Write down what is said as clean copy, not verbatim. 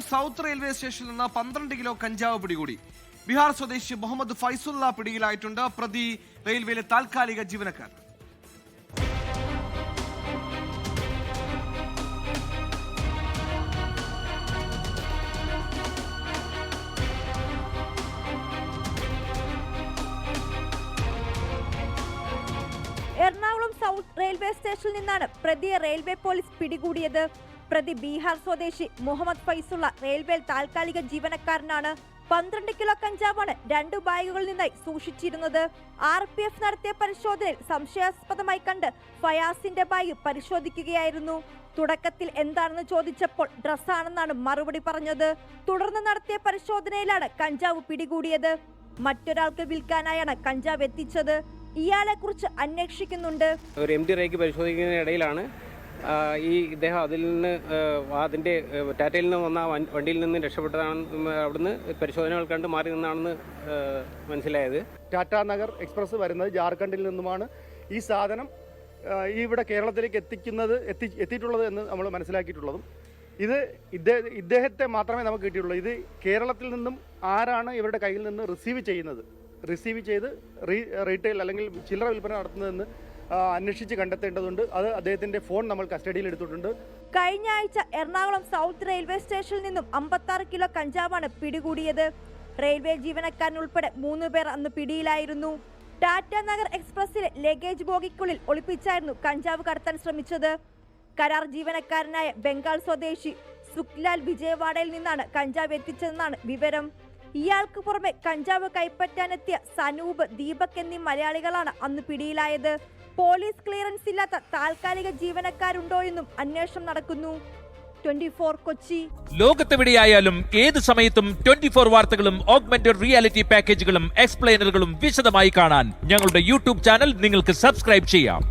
South railway സ്റ്റേഷനിൽ നിന്ന് 12 kilo കഞ്ചാവ് പിടികൂടി. ബീഹാർ സ്വദേശി മുഹമ്മദ് ഫൈസുള്ള പിടിയിലായിട്ടുണ്ട്. പ്രതി റെയിൽവേയിലെ താൽക്കാലിക ജീവനക്കാരൻ. എറണാകുളം സൗത്ത് റെയിൽവേ സ്റ്റേഷനിൽ നിന്നാണ് പ്രതിയെ റെയിൽവേ പോലീസ് പിടികൂടിയത്. പ്രതി ബീഹാർ സ്വദേശി മുഹമ്മദ് ഫൈസുള്ള റെയിൽവേയിൽ താൽക്കാലിക ജീവനക്കാരനാണ്. 12 കിലോ കഞ്ചാവാണ് 2 ബാഗുകളിൽ നിന്നായി സൂക്ഷിച്ചിരുന്നത്. RPF നടത്തിയ പരിശോധനയിൽ സംശയാസ്പദമായി കണ്ട് ഫയാസിന്റെ ബാഗ് പരിശോധിക്കുകയായിരുന്നു. തുടക്കത്തിൽ എന്താണെന്ന് ചോദിച്ചപ്പോൾ ഡ്രസ്സാണെന്നാണ് മറുപടി പറഞ്ഞത്. തുടർന്ന് നടത്തിയ പരിശോധനയിലാണ് കഞ്ചാവ് പിടികൂടിയത്. മറ്റൊരാൾക്ക് വിൽക്കാനായാണ് കഞ്ചാവ് എത്തിച്ചത്. ഇയാളെ കുറിച്ച് അന്വേഷിക്കുന്നുണ്ട്. ഒരു MD റേക്ക് പരിശോധിക്കുന്നതിനിടയിലാണ് ഇദ്ദേഹം അതിൽ നിന്ന് അതിൻ്റെ ടാറ്റയിൽ നിന്ന് വന്ന വണ്ടിയിൽ നിന്ന് രക്ഷപ്പെട്ടതാണെന്ന് അവിടുന്ന് പരിശോധനകൾ കണ്ട് മാറി നിന്നാണെന്ന് മനസ്സിലായത്. ടാറ്റ നഗർ എക്സ്പ്രസ് വരുന്നത് ജാർഖണ്ഡിൽ നിന്നുമാണ്. ഈ സാധനം ഇവിടെ കേരളത്തിലേക്ക് എത്തിയിട്ടുള്ളത് എന്ന് നമ്മൾ മനസ്സിലാക്കിയിട്ടുള്ളതും ഇത് ഇദ്ദേഹത്തെ മാത്രമേ നമുക്ക് കിട്ടിയുള്ളൂ. ഇത് കേരളത്തിൽ നിന്നും ആരാണ് ഇവരുടെ കയ്യിൽ നിന്ന് റിസീവ് ചെയ്ത് റീറ്റെയിൽ അല്ലെങ്കിൽ ചില്ലറ വിൽപ്പന നടത്തുന്നതെന്ന് അന്വേഷിച്ച് കണ്ടെത്തേണ്ടതുണ്ട്. അത് അദ്ദേഹത്തിന്റെ ഫോൺ നമ്മൾ കസ്റ്റഡിയിൽ എടുത്തിട്ടുണ്ട്. കഴിഞ്ഞ ആഴ്ച എറണാകുളം സൗത്ത് റെയിൽവേ സ്റ്റേഷനിൽ നിന്നും 56 കിലോ കഞ്ചാവാണ് പിടികൂടിയത്. റെയിൽവേ ജീവനക്കാരൻ ഉൾപ്പെടെ 3 പേർ അന്ന് പിടിയിലായിരുന്നു. ടാറ്റ നഗർ എക്സ്പ്രസിലെ ലഗേജ് ബോഗിക്കുള്ളിൽ ഒളിപ്പിച്ചായിരുന്നു കഞ്ചാവ് കടത്താൻ ശ്രമിച്ചത്. കരാർ ജീവനക്കാരനായ ബംഗാൾ സ്വദേശി സുഖ്ലാൽ വിജയവാഡയിൽ നിന്നാണ് കഞ്ചാവ് എത്തിച്ചതെന്നാണ് വിവരം. ഇയാൾക്ക് പുറമെ കഞ്ചാവ് കൈപ്പറ്റാനെത്തിയ സനൂപ്, ദീപക് എന്നീ മലയാളികളാണ് അന്ന് പിടിയിലായത്. പോലീസ് ക്ലിയറൻസ് ഇല്ലാത്ത താൽക്കാലിക ജീവനക്കാരുണ്ടോയെന്നും അന്വേഷണം നടക്കുന്നു. 24 കൊച്ചി. ലോകത്തെവിടെയായാലും ഏത് സമയത്തും 24 വാർത്തകളും ഓഗ്മെന്റഡ് റിയാലിറ്റി പാക്കേജുകളും എക്സ്പ്ലെയിനറുകളും വിശദമായി കാണാൻ ഞങ്ങളുടെ YouTube ചാനൽ നിങ്ങൾക്ക് സബ്സ്ക്രൈബ് ചെയ്യാം.